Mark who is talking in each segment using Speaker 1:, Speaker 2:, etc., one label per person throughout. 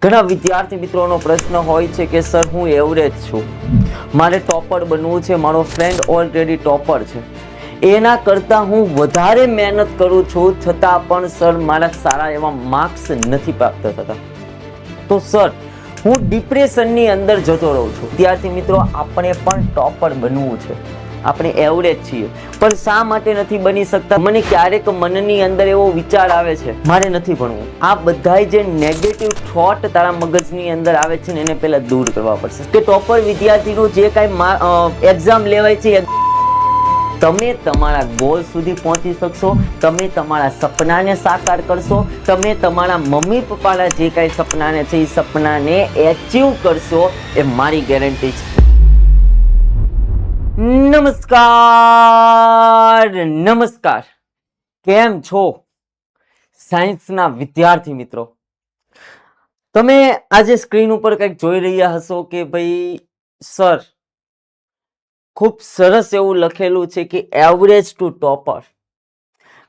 Speaker 1: ઘણા વિદ્યાર્થી મિત્રોનો પ્રશ્ન હોય છે કે સર હું એવરેજ છું, મારે ટોપર બનવું છે, મારો ફ્રેન્ડ ઓલરેડી ટોપર છે, એના કરતાં હું વધારે મહેનત કરું છું છતાં પણ સર મારા સારા એવા માર્ક્સ નથી પ્રાપ્ત થતા. તો સર હું ડિપ્રેશનની અંદર જતો રહું છું. વિદ્યાર્થી મિત્રો, આપણે પણ ટોપર બનવું છે, આપણે એવરેજ છીએ, પણ શા માટે નથી બની શકતા? મને ક્યારેક મનની અંદર એવો વિચાર આવે છે મારે નથી ભણવું. આ બધા જે નેગેટિવ થોટ તારા મગજની અંદર આવે છે ને એને પહેલા દૂર કરવા પડશે. કે ટોપર વિદ્યાર્થીનું જે કાંઈ એક્ઝામ લેવાય છે, તમે તમારા ગોલ સુધી પહોંચી શકશો, તમે તમારા સપનાને સાકાર કરશો, તમે તમારા મમ્મી પપ્પાના જે કાંઈ સપનાને છે એ સપનાને એચીવ કરશો, એ મારી ગેરંટી છે. નમસ્કાર, કેમ છો સાયન્સના વિદ્યાર્થી મિત્રો? તમે આજે સ્ક્રીન ઉપર કંઈક જોઈ રહ્યા હશો કે ભાઈ સર ખૂબ સરસ એવું લખેલું છે કે એવરેજ ટુ ટોપર.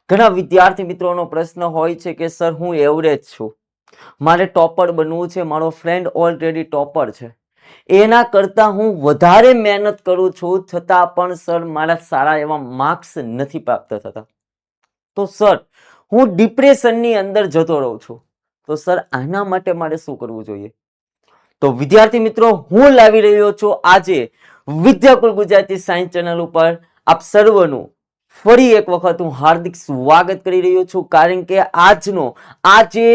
Speaker 1: ઘણા વિદ્યાર્થી મિત્રોનો પ્રશ્ન હોય છે કે સર હું એવરેજ છું, મારે ટોપર બનવું છે, મારો ફ્રેન્ડ ઓલરેડી ટોપર છે, એના કરતાં હું વધારે મહેનત કરું છું છતાં પણ સર મારા સારા એવા માર્ક્સ નથી પ્રાપ્ત થતા. તો સર હું ડિપ્રેશનની અંદર જતો રહું છું. તો સર આના માટે મારે શું કરવું જોઈએ? તો વિદ્યાર્થી મિત્રો, હું લાવી રહ્યો છું આજે વિદ્યાકુલ ગુજરાતી સાયન્સ ચેનલ ઉપર આપ સર્વનું ફરી એક વખત હું હાર્દિક સ્વાગત કરી રહ્યો છું. કારણ કે આજનો આ જે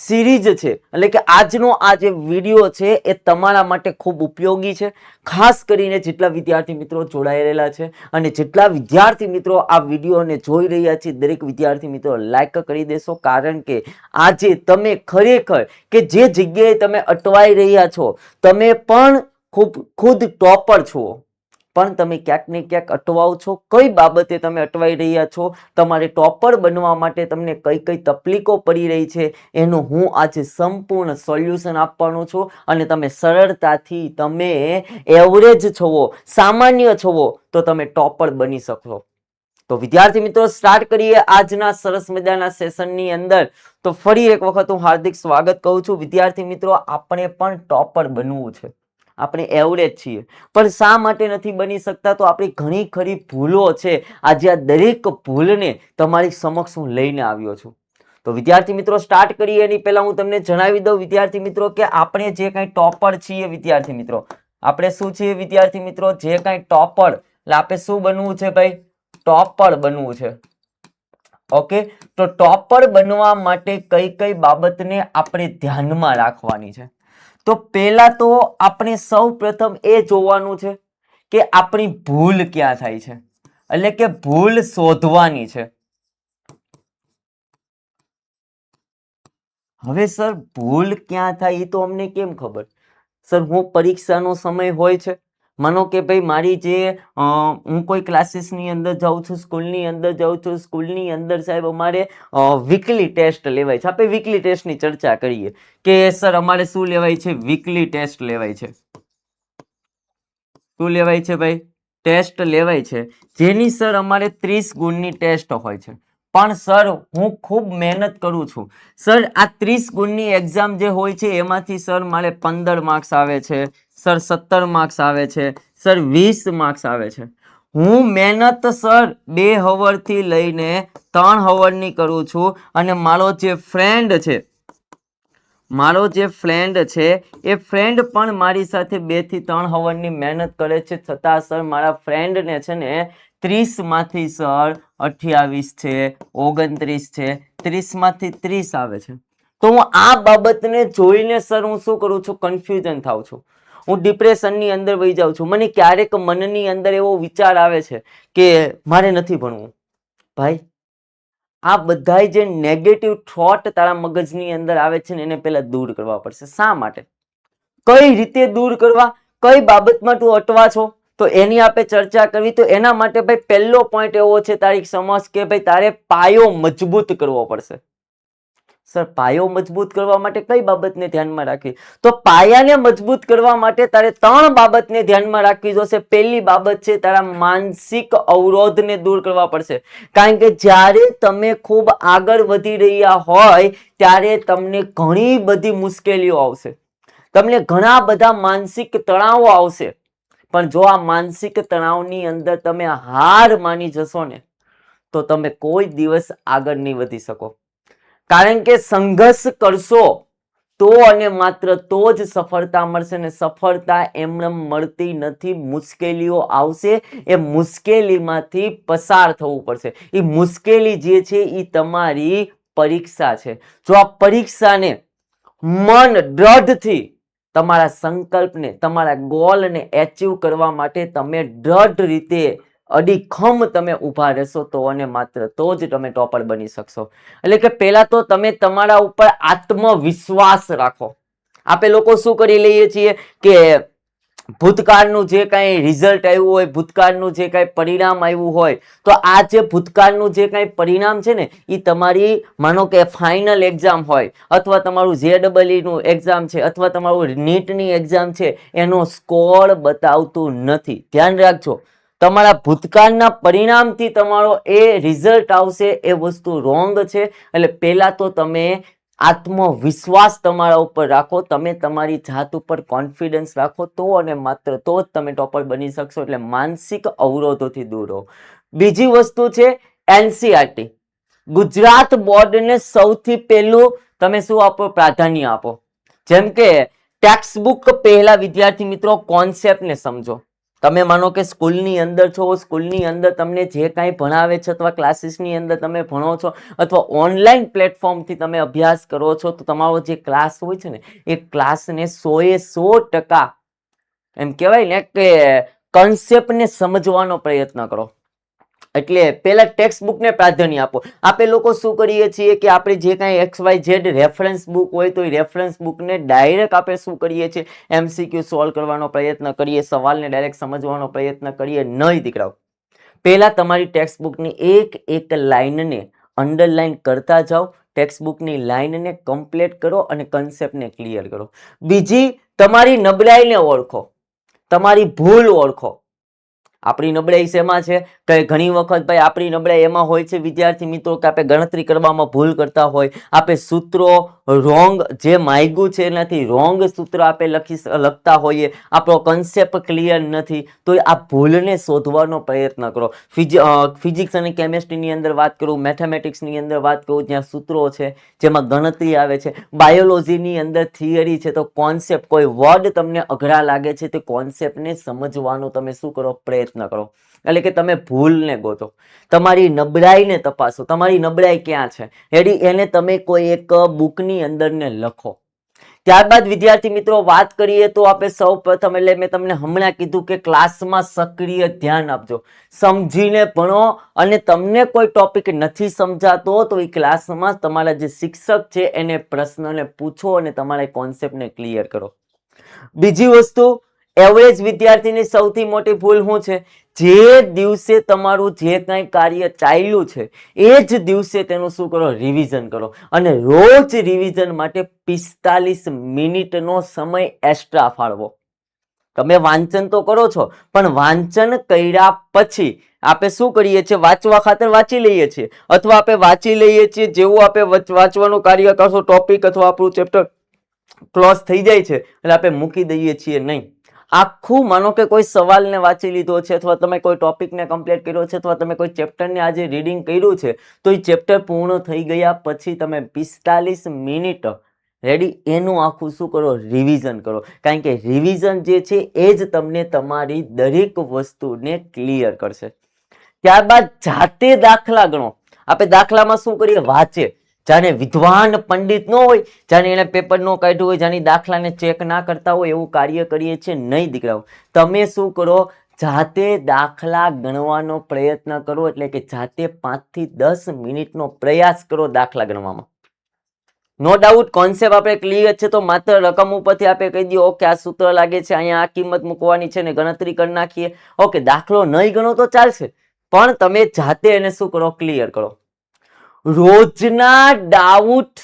Speaker 1: સિરીઝ છે, એટલે કે આજનો આ જે વિડીયો છે એ તમારા માટે ખૂબ ઉપયોગી છે. ખાસ કરીને જેટલા વિદ્યાર્થી મિત્રો જોડાયેલા છે અને જેટલા વિદ્યાર્થી મિત્રો આ વિડીયોને જોઈ રહ્યા છે, દરેક વિદ્યાર્થી મિત્રો લાઈક કરી દેશો. કારણ કે આજે તમે ખરેખર કે જે જગ્યાએ તમે અટવાઈ રહ્યા છો, તમે પણ ખુદ ટોપર છો, પણ તમે ક્યાંક ને ક્યાંક અટવાઓ છો. કઈ બાબતે તમે અટવાઈ રહ્યા છો, તમારે ટોપર બનવા માટે તમને કઈ કઈ તકલીફો પડી રહી છે, એનું હું આજે સંપૂર્ણ સોલ્યુશન આપવાનો છું. અને તમે સરળતાથી, તમે એવરેજ છો, સામાન્ય છો, તો તમે ટોપર બની શકશો. તો વિદ્યાર્થી મિત્રો, સ્ટાર્ટ કરીએ આજના સરસ મજાના સેશનની અંદર. તો ફરી એક વખત હું હાર્દિક સ્વાગત કહું છું. વિદ્યાર્થી મિત્રો, આપણે પણ ટોપર બનવું છે, આપણે એવરેજ છીએ, પણ શા માટે નથી બની શકતા? તો આપણી ઘણી ખરી ભૂલો છે. આજે આ દરેક ભૂલને તમારી સમક્ષ હું લઈને આવ્યો છું. તો વિદ્યાર્થી મિત્રો, સ્ટાર્ટ કરીએ એની પહેલા હું તમને જણાવી દઉં વિદ્યાર્થી મિત્રો કે આપણે જે કાંઈ ટોપર છીએ વિદ્યાર્થી મિત્રો, આપણે શું છીએ વિદ્યાર્થી મિત્રો? જે કાંઈ ટોપર, એટલે આપણે શું બનવું છે ભાઈ? ટોપર બનવું છે. ઓકે, તો ટોપર બનવા માટે કઈ કઈ બાબતને આપણે ધ્યાનમાં રાખવાની છે? તો પહેલા તો આપણે સૌ પ્રથમ એ જોવાનું છે કે આપણી ભૂલ ક્યાં થાય છે, એટલે કે ભૂલ શોધવાની છે. હવે સર ભૂલ ક્યાં થાય એ તો અમને કેમ ખબર? સર હું પરીક્ષાનો સમય હોય છે, માનો કે ભાઈ મારી જે હું કોઈ ક્લાસીસની અંદર જાઉં છું, સ્કૂલની અંદર જાઉં છું, સ્કૂલની અંદર સાહેબ અમારે વીકલી ટેસ્ટ લેવાય છે. આપણે વીકલી ટેસ્ટની ચર્ચા કરીએ કે સર અમારે શું લેવાય છે? વીકલી ટેસ્ટ લેવાય છે. શું લેવાય છે ભાઈ? ટેસ્ટ લેવાય છે, જેની સર અમારે 30 ગુણની ટેસ્ટ હોય છે. પણ સર હું ખૂબ મહેનત કરું છું. સર આ 30 ગુણની એક્ઝામ જે હોય છે એમાંથી સર મારે 15 માર્ક્સ આવે છે, સર 17 માર્ક્સ આવે છે, સર 20 માર્ક્સ આવે છે. હું મહેનત સર 2 હવરથી લઈને 3 હવરની કરું છું. અને મારો જે ફ્રેન્ડ છે એ ફ્રેન્ડ પણ મારી સાથે 2 થી 3 હવરની મહેનત કરે છે, છતાં સર મારા ફ્રેન્ડને છે ને 30 માંથી સર 28 છે, 29 છે, 30 માંથી 30 આવે છે. તો હું આ બાબતને જોઈને સર હું શું કરું છું? કન્ફ્યુઝન થાઉં છું, હું ડિપ્રેશનની અંદર વહી જાઉં છું. મને ક્યારેક મનની અંદર એવો વિચાર આવે છે કે મારે નથી ભણવું. ભાઈ, આ બધા જે નેગેટિવ થોટ તારા મગજની અંદર આવે છે ને એને પહેલા દૂર કરવા પડશે. શા માટે? કઈ રીતે દૂર કરવા? કઈ બાબતમાં તું અટવા છો? તો એની આપણે ચર્ચા કરવી. તો એના માટે ભાઈ પહેલો પોઈન્ટ એવો છે તારી સમજ કે ભાઈ તારે પાયો મજબૂત કરવો પડશે. સર પાયો મજબૂત કરવા માટે કઈ બાબતને ધ્યાનમાં રાખવી? તો પાયાને મજબૂત કરવા માટે તારે 3 બાબતને ધ્યાનમાં રાખવી જોશે. પહેલી બાબત છે તારા માનસિક અવરોધને દૂર કરવા પડશે. કારણ કે જ્યારે તમે ખૂબ આગળ વધી રહ્યા હોય ત્યારે તમને ઘણી બધી મુશ્કેલીઓ આવશે, તમને ઘણા બધા માનસિક તણાવો આવશે. પણ જો આ માનસિક તણાવની અંદર તમે હાર માની જશો ને તો તમે કોઈ દિવસ આગળ નહીં વધી શકો. કારણ કે સંઘર્ષ કરશો તો અને માત્ર તો જ સફળતા મળશે, ને સફળતા એમને મળતી નથી. મુશ્કેલીઓ આવશે, એ મુશ્કેલીમાંથી પસાર થવું પડશે. એ મુશ્કેલી જે છે એ તમારી પરીક્ષા છે. જો આ પરીક્ષાને મન દ્રઢથી તમારા સંકલ્પને, તમારા ગોલને એચીવ કરવા માટે તમે દ્રઢ રીતે અડીખમ તમે ઊભા રહેશો તો અને માત્ર તો જ તમે ટોપર બની શકશો. એટલે કે પહેલા તો તમે તમારા ઉપર આત્મવિશ્વાસ રાખો. આપણે લોકો શું કરી લઈએ છીએ કે ભૂતકાળનું જે કાંઈ રિઝલ્ટ આવ્યું હોય, ભૂતકાળનું જે કાંઈ પરિણામ આવ્યું હોય, તો આ જે ભૂતકાળનું જે કાંઈ પરિણામ છે ને એ તમારી માનો કે ફાઇનલ એક્ઝામ હોય, અથવા તમારું JEE નું એક્ઝામ છે, અથવા તમારું નીટની એક્ઝામ છે, એનો સ્કોર બતાવતું નથી. ધ્યાન રાખજો, તમારા ભૂતકાળના પરિણામથી તમારો એ રિઝલ્ટ આવશે એ વસ્તુ રોંગ છે. એટલે પહેલા તો તમે આત્મવિશ્વાસ તમારા ઉપર રાખો, તમે તમારી જાત ઉપર કોન્ફિડન્સ રાખો તો અને માત્ર તો જ તમે ટોપર બની શકશો. એટલે માનસિક અવરોધોથી દૂર રહો. બીજી વસ્તુ છે NCERT. ગુજરાત બોર્ડને સૌથી પહેલું તમે શું આપો? પ્રાધાન્ય આપો. જેમ કે ટેક્સ્ટ બુક પહેલા વિદ્યાર્થી મિત્રો કોન્સેપ્ટને સમજો. તમે માનો કે સ્કૂલની અંદર છો, સ્કૂલની અંદર તમને જે કાંઈ ભણાવે છે અથવા ક્લાસીસની અંદર તમે ભણો છો અથવા ઓનલાઈન પ્લેટફોર્મથી તમે અભ્યાસ કરો છો, તો તમારો જે ક્લાસ હોય છે ને એ ક્લાસને 100% એમ કહેવાય ને કે કન્સેપ્ટને સમજવાનો પ્રયત્ન કરો. એટલે પહેલા ટેક્સ્ટ બુકને પ્રાધાન્ય આપો. આપણે લોકો શું કરીએ છીએ કે આપણે જે કાંઈ XYZ રેફરન્સ બુક હોય તો એ રેફરન્સ બુકને ડાયરેક્ટ આપણે શું કરીએ છીએ, MCQ સોલ્વ કરવાનો પ્રયત્ન કરીએ, સવાલને ડાયરેક્ટ સમજવાનો પ્રયત્ન કરીએ. નહીં દીકરાઓ, પહેલા તમારી ટેક્સ્ટ બુકની એક એક લાઈનને અંડરલાઈન કરતા જાઓ, ટેક્સ્ટ બુકની લાઈનને કમ્પ્લીટ કરો અને કન્સેપ્ટને ક્લિયર કરો. બીજી, તમારી નબળાઈને ઓળખો, તમારી ભૂલ ઓળખો. આપણી નબળાઈ શેમાં છે કે ઘણી વખત ભાઈ આપણી નબળાઈ એમાં હોય છે વિદ્યાર્થી મિત્રો કે આપણે ગણતરી કરવામાં ભૂલ કરતા હોય, આપણે સૂત્રો રોંગ, જે માગ્યું છે એનાથી રોંગ સૂત્ર આપણે લખતા હોઈએ, આપણો કન્સેપ્ટ ક્લિયર નથી. તો આ ભૂલને શોધવાનો પ્રયત્ન કરો. ફિઝિક્સ અને કેમેસ્ટ્રીની અંદર વાત કરું, મેથેમેટિક્સની અંદર વાત કરું, જ્યાં સૂત્રો છે, જેમાં ગણતરી આવે છે. બાયોલોજીની અંદર થિયરી છે, તો કોન્સેપ્ટ, કોઈ વર્ડ તમને અઘરા લાગે છે તે કોન્સેપ્ટને સમજવાનો તમે શું કરો? પ્રયત્ન કરો. એટલે કે તમે ભૂલને ગોતો, તમારી નબળાઈને તપાસો. તમારી નબળાઈ ક્યાં છે એને તમે કોઈ એક બુકની અંદર ને લખો. ત્યારબાદ વિદ્યાર્થી મિત્રો વાત કરીએ તો આપણે સૌ પ્રથમ, એટલે મેં તમને હમણાં કીધું કે ક્લાસમાં સક્રિય ધ્યાન આપજો, સમજીને ભણો. અને તમને કોઈ ટોપિક નથી સમજાતો તો એ ક્લાસમાં તમારા જે શિક્ષક છે એને પ્રશ્નને પૂછો અને તમારા કોન્સેપ્ટને ક્લિયર કરો. બીજી વસ્તુ, એવરેજ વિદ્યાર્થીની સૌથી મોટી ભૂલ શું છે? જે દિવસે તમારું જે કાંઈ કાર્ય ચાલ્યું છે એ જ દિવસે તેનું શું કરો? રિવિઝન કરો. અને રોજ રિવિઝન માટે 45 મિનિટનો સમય એક્સ્ટ્રા ફાળવો. તમે વાંચન તો કરો છો, પણ વાંચન કર્યા પછી આપણે શું કરીએ છીએ? વાંચવા ખાતર વાંચી લઈએ છીએ, અથવા આપણે વાંચી લઈએ છીએ, જેવું આપણે વાંચવાનું કાર્ય કરશો, ટોપિક અથવા આપણું ચેપ્ટર ક્લોઝ થઈ જાય છે એટલે આપણે મૂકી દઈએ છીએ નહીં. આખું માનો કે કોઈ સવાલને વાંચી લીધો છે, અથવા તમે કોઈ ટોપિકને કમ્પ્લીટ કર્યો છે, અથવા તમે કોઈ ચેપ્ટરને આજે રીડિંગ કર્યું છે, તો એ ચેપ્ટર પૂર્ણ થઈ ગયા પછી તમે 45 મિનિટ રેડી એનું આખું શું કરો? રિવિઝન કરો. કારણ કે રિવિઝન જે છે એ જ તમને તમારી દરેક વસ્તુને ક્લિયર કરશે. ત્યારબાદ જાતે દાખલા ગણો. આપણે દાખલામાં શું કરીએ? વાંચે. જાણે વિદ્વાન પંડિત ન હોય, જાણે એને પેપર નો કાઢ્યું હોય, જાણે દાખલાને ચેક ના કરતા હોય, એવું કાર્ય કરીએ છીએ. નહીં દીકરાઓ, તમે શું કરો? જાતે દાખલા ગણવાનો પ્રયત્ન કરો. એટલે કે જાતે 5 થી 10 મિનિટનો પ્રયાસ કરો દાખલા ગણવામાં. નો ડાઉટ કોન્સેપ્ટ આપણે ક્લિયર છે, તો માત્ર રકમ ઉપરથી આપણે કહી દઈએ ઓકે આ સૂત્ર લાગે છે, અહીંયા આ કિંમત મૂકવાની છે ને ગણતરી કરી નાખીએ. ઓકે, દાખલો નહીં ગણો તો ચાલશે, પણ તમે જાતે એને શું કરો? ક્લિયર કરો. રોજના ડાઉટ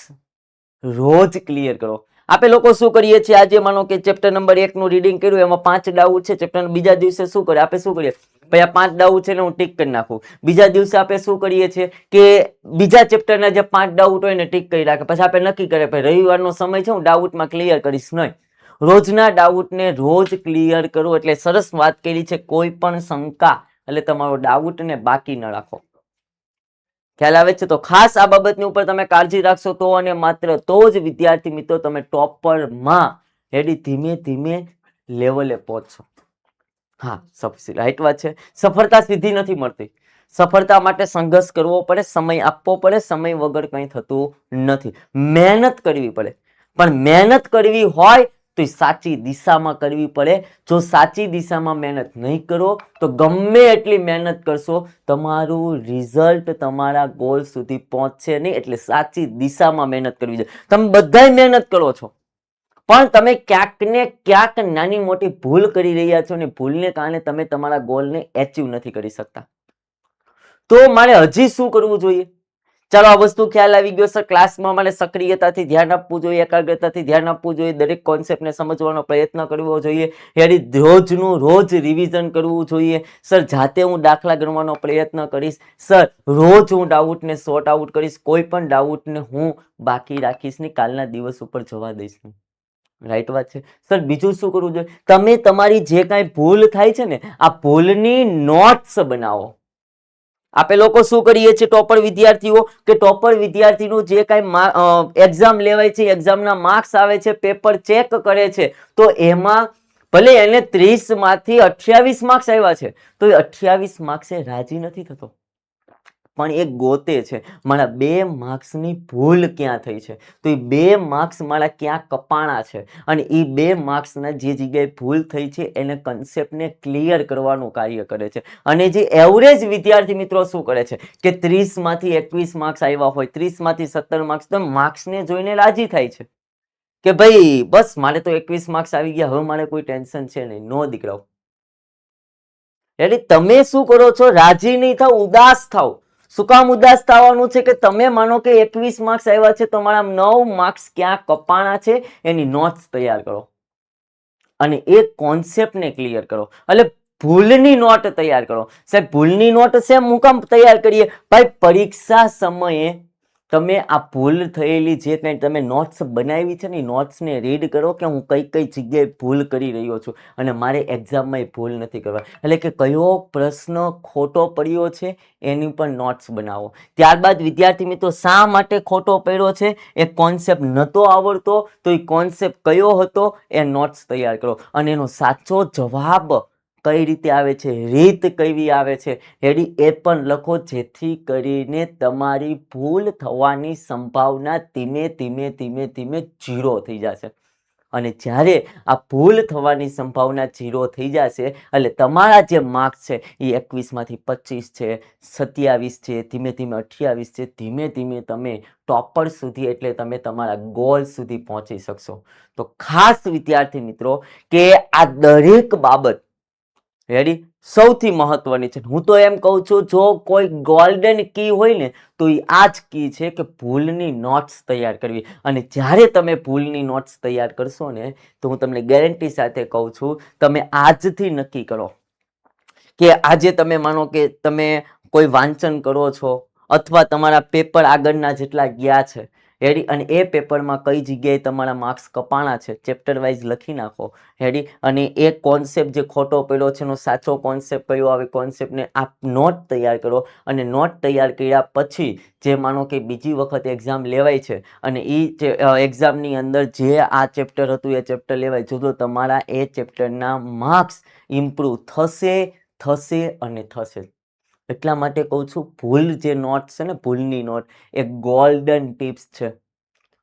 Speaker 1: રોજ ક્લિયર કરો. આપણે લોકો શું કરીએ છીએ, આજે માનો કે ચેપ્ટર નંબર 1 નું રીડિંગ કર્યું, એમાં 5 ડાઉટ છે. ચેપ્ટર બીજા દિવસે શું કરે, આપણે શું કરીએ, ભાઈ આ 5 ડાઉટ છે ને હું ટીક કરી નાખું. બીજા દિવસે આપણે શું કરીએ છીએ કે બીજા ચેપ્ટરના જે 5 ડાઉટ હોય ને ટીક કરી રાખે. પછી આપણે નક્કી કરે ભાઈ રવિવારનો સમય છે, હું ડાઉટમાં ક્લિયર કરીશ. નહીં, રોજના ડાઉટને રોજ ક્લિયર કરો. એટલે સરસ વાત કરી છે, કોઈ પણ શંકા એટલે તમારો ડાઉટને બાકી ન રાખો. ખ્યાલ આવે છે? તો ખાસ આ બાબતની ઉપર તમે કાળજી રાખશો તો અને માત્ર તો જ વિદ્યાર્થી મિત્રો તમે ટોપરમાં રેડી ધીમે ધીમે લેવલે પહોંચશો. હા, રાઈટ વાત છે. સફળતા સીધી નથી મળતી. સફળતા માટે સંઘર્ષ કરવો પડે, સમય આપવો પડે. સમય વગર કંઈ થતું નથી. મહેનત કરવી પડે, પણ મહેનત કરવી હોય તો સાચી દિશામાં કરવી પડે. જો સાચી દિશામાં મહેનત નહીં કરો તો ગમે એટલી મહેનત કરશો, તમારું રિઝલ્ટ તમારા ગોલ સુધી પહોંચશે નહીં. એટલે સાચી દિશામાં મહેનત કરવી જોઈએ. તમે બધાય મહેનત કરો છો, પણ તમે ક્યાંક ને ક્યાંક નાની મોટી ભૂલ કરી રહ્યા છો, ને ભૂલને કારણે તમે તમારા ગોલને એચીવ નથી કરી શકતા. તો મારે હજી શું કરવું જોઈએ? ચાલો, આ વસ્તુ ખ્યાલ આવી ગયો સર. ક્લાસમાં મારે સક્રિયતાથી ધ્યાન આપવું જોઈએ, એકાગ્રતાથી ધ્યાન આપવું જોઈએ, દરેક કોન્સેપ્ટને સમજવાનો પ્રયત્ન કરવો જોઈએ, રોજનું રોજ રિવિઝન કરવું જોઈએ. સર, જાતે હું દાખલા ગણવાનો પ્રયત્ન કરીશ. સર, રોજ હું ડાઉટને સોર્ટ આઉટ કરીશ. કોઈ પણ ડાઉટને હું બાકી રાખીશ નહીં, કાલના દિવસ ઉપર જવા દઈશ નહીં. રાઈટ વાત છે સર. બીજું શું કરવું જોઈએ? તમે તમારી જે કાંઈ ભૂલ થાય છે ને, આ ભૂલની નોટ્સ બનાવો. આપણે લોકો શું કરીએ છીએ, ટોપર વિદ્યાર્થીઓ, કે ટોપર વિદ્યાર્થીનું જે કાંઈ એક્ઝામ લેવાય છે, એક્ઝામના માર્ક્સ આવે છે, પેપર ચેક કરે છે, તો એમાં ભલે એને 30 માંથી 28 માર્ક્સ આવ્યા છે, તો એ 28 માર્ક્સે રાજી નથી થતો, પણ એ ગોતે છે મારા 2 માર્ક્સની ભૂલ ક્યાં થઈ છે, તો એ 2 માર્ક્સ મારા ક્યાં કપાણા છે, અને એ 2 માર્ક્સના જે જગ્યાએ ભૂલ થઈ છે એને કન્સેપ્ટને ક્લિયર કરવાનું કાર્ય કરે છે. અને જે એવરેજ વિદ્યાર્થી મિત્રો શું કરે છે કે 30 માંથી 21 માર્ક્સ આવ્યા હોય, 30 માંથી 17 માર્ક્સ, તો માર્ક્સને જોઈને રાજી થાય છે કે ભાઈ બસ મારે તો 21 માર્ક્સ આવી ગયા, હવે મારે કોઈ ટેન્શન છે નહીં. નો દીકરાઓ, એટલે તમે શું કરો છો, રાજી નહીં થાવ, ઉદાસ થાવ. શું કામ ઉદાસ થવાનું છે? કે તમે માનો કે 21 માર્ક્સ આવ્યા છે, તો મારા 9 માર્ક્સ ક્યાં કપાણા છે એની નોટ્સ તૈયાર કરો અને એ કોન્સેપ્ટને ક્લિયર કરો. એટલે ભૂલની નોટ તૈયાર કરો. સાહેબ, ભૂલની નોટ સેમ હું કામ તૈયાર કરીએ? ભાઈ, પરીક્ષા સમયે તમે આ ભૂલ થયેલી જે કંઈ તમે નોટ્સ બનાવી છે ને, એ નોટ્સને રીડ કરો કે હું કઈ કઈ જગ્યાએ ભૂલ કરી રહ્યો છું અને મારે એક્ઝામમાં એ ભૂલ નથી કરવા. એટલે કે કયો પ્રશ્ન ખોટો પડ્યો છે એની પણ નોટ્સ બનાવો. ત્યારબાદ વિદ્યાર્થી મિત્રો, શા માટે ખોટો પડ્યો છે, એ કોન્સેપ્ટ નહોતો આવડતો તો એ કોન્સેપ્ટ કયો હતો એ નોટ્સ તૈયાર કરો, અને એનો સાચો જવાબ કઈ રીતે આવે છે, રીત કેવી આવે છે રેડી, એ પણ લખો, જેથી કરીને તમારી ભૂલ થવાની સંભાવના ધીમે ધીમે ધીમે ધીમે 0 થઈ જશે. અને જ્યારે આ ભૂલ થવાની સંભાવના 0 થઈ જશે એટલે તમારા જે માર્ક્સ છે એ 21 માંથી 25 છે, 27 છે, ધીમે ધીમે 28 છે, ધીમે ધીમે તમે ટોપર સુધી એટલે તમે તમારા ગોલ સુધી પહોંચી શકશો. તો ખાસ વિદ્યાર્થી મિત્રો કે આ દરેક બાબત રેડી સૌથી મહત્વની છે. હું તો એમ કહું છું, જો કોઈ ગોલ્ડન કી હોય ને તો એ આ જ કી છે કે ભૂલની નોટ્સ તૈયાર કરવી. અને જ્યારે તમે ભૂલની નોટ્સ તૈયાર કરશો ને, તો હું તમને ગેરંટી સાથે કહું છું, તમે આજથી નક્કી કરો કે આજે તમે માનો કે તમે કોઈ વાંચન કરો છો અથવા તમારા પેપર આગળના જેટલા ગયા છે રેડી, અને એ પેપરમાં કઈ જગ્યાએ તમારા માર્ક્સ કપાણા છે ચેપ્ટર વાઇઝ લખી નાખો રેડી, અને એ કોન્સેપ્ટ જે ખોટો પડ્યો છે એનો સાચો કોન્સેપ્ટ કયો આવે, કોન્સેપ્ટને આપ નોટ તૈયાર કરો. અને નોટ તૈયાર કર્યા પછી જે માનો કે બીજી વખત એક્ઝામ લેવાય છે અને એ એક્ઝામની અંદર જે આ ચેપ્ટર હતું એ ચેપ્ટર લેવાય, જો તમારા એ ચેપ્ટરના માર્ક્સ ઇમ્પ્રૂવ થશે થશે અને થશે. એટલા માટે કહું છું, ભૂલ જે નોટ છે ને, ભૂલની નોટ એ ગોલ્ડન ટિપ્સ છે.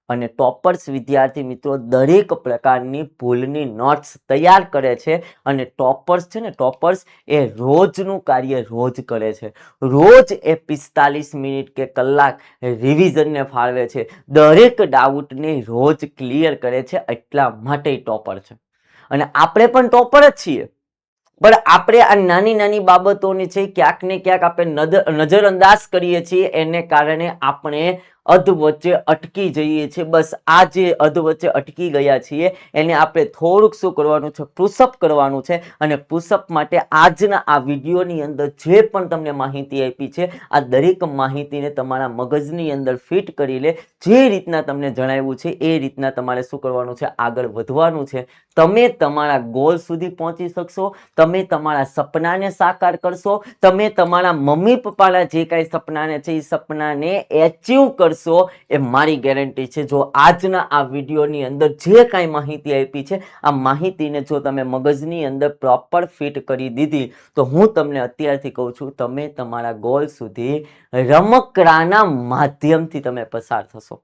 Speaker 1: અને ટોપર્સ વિદ્યાર્થી મિત્રો દરેક પ્રકારની ભૂલની નોટ્સ તૈયાર કરે છે. અને ટોપર્સ છે ને, ટોપર્સ એ રોજનું કાર્ય રોજ કરે છે. રોજ એ 45 મિનિટ કે કલાક રિવિઝનને ફાળવે છે. દરેક ડાઉટને રોજ ક્લિયર કરે છે. એટલા માટે ટોપર છે. અને આપણે પણ ટોપર જ છીએ, પણ આપણે આ નાની નાની બાબતોની છે ક્યાંક ને ક્યાંક આપણે નજરઅંદાજ કરીએ છીએ. એને કારણે આપણે અધવચ્ચે અટકી જઈએ છીએ. બસ આ જે અધવચ્ચે અટકી ગયા છીએ એને આપણે થોડુંક શું કરવાનું છે, પુશઅપ કરવાનું છે. અને પુશઅપ માટે આજના આ વિડીયોની અંદર જે પણ તમને માહિતી આપી છે, આ દરેક માહિતીને તમારા મગજની અંદર ફિટ કરી લે. જે રીતના તમને જણાવ્યું છે એ રીતના તમારે શું કરવાનું છે, આગળ વધવાનું છે. તમે તમારા ગોલ સુધી પહોંચી શકશો. તમે તમારા સપનાને સાકાર કરશો. તમે તમારા મમ્મી પપ્પાના જે કાંઈ સપનાને છે એ સપનાને એચીવ કરશો, એ મારી ગેરંટી છે. જો આજના આ વિડીયોની અંદર જે કાંઈ માહિતી આપી છે, આ માહિતીને જો તમે મગજની અંદર પ્રોપર ફિટ કરી દીધી, તો હું તમને અત્યારથી કહું છું, તમે તમારા ગોલ સુધી રમકડાના માધ્યમથી તમે પસાર થશો.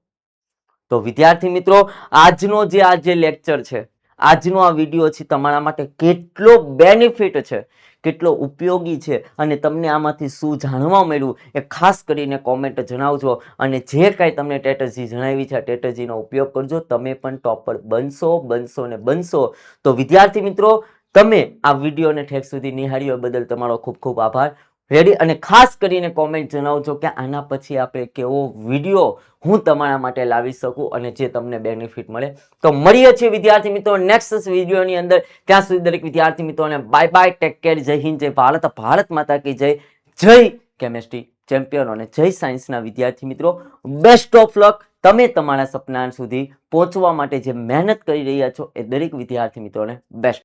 Speaker 1: તો વિદ્યાર્થી મિત્રો, આજનો જે લેક્ચર છે, આજનો આ વિડીયો છે, તમારા માટે કેટલો બેનિફિટ છે, કેટલો ઉપયોગી છે, અને તમને આમાંથી શું જાણવા મળ્યું એ ખાસ કરીને કોમેન્ટ જણાવજો. અને જે કાંઈ તમને સ્ટ્રેટેજી જણાવી છે, આ સ્ટ્રેટેજીનો ઉપયોગ કરજો. તમે પણ ટોપર બનશો ને બનશો. તો વિદ્યાર્થી મિત્રો, તમે આ વિડીયોને ઠેક સુધી નિહાળ્યો બદલ તમારો ખૂબ ખૂબ આભાર. રેડી? અને ખાસ કરીને કોમેન્ટ જણાવજો કે આના પછી આપણે કેવો વિડીયો હું તમારા માટે લાવી શકું અને જે તમને બેનિફિટ મળે. તો મળીએ છીએ વિદ્યાર્થી મિત્રો નેક્સ્ટ વિડીયોની અંદર. ત્યાં સુધી દરેક વિદ્યાર્થી મિત્રોને બાય બાય, ટેક કેર, જય હિન્દ, જય ભારત, ભારત માતા કી જય, જય કેમેસ્ટ્રી ચેમ્પિયન અને જય સાયન્સના વિદ્યાર્થી મિત્રો. Best of luck. તમે તમારા સપના સુધી પહોંચવા માટે જે મહેનત કરી રહ્યા છો એ દરેક વિદ્યાર્થી મિત્રોને બેસ્ટ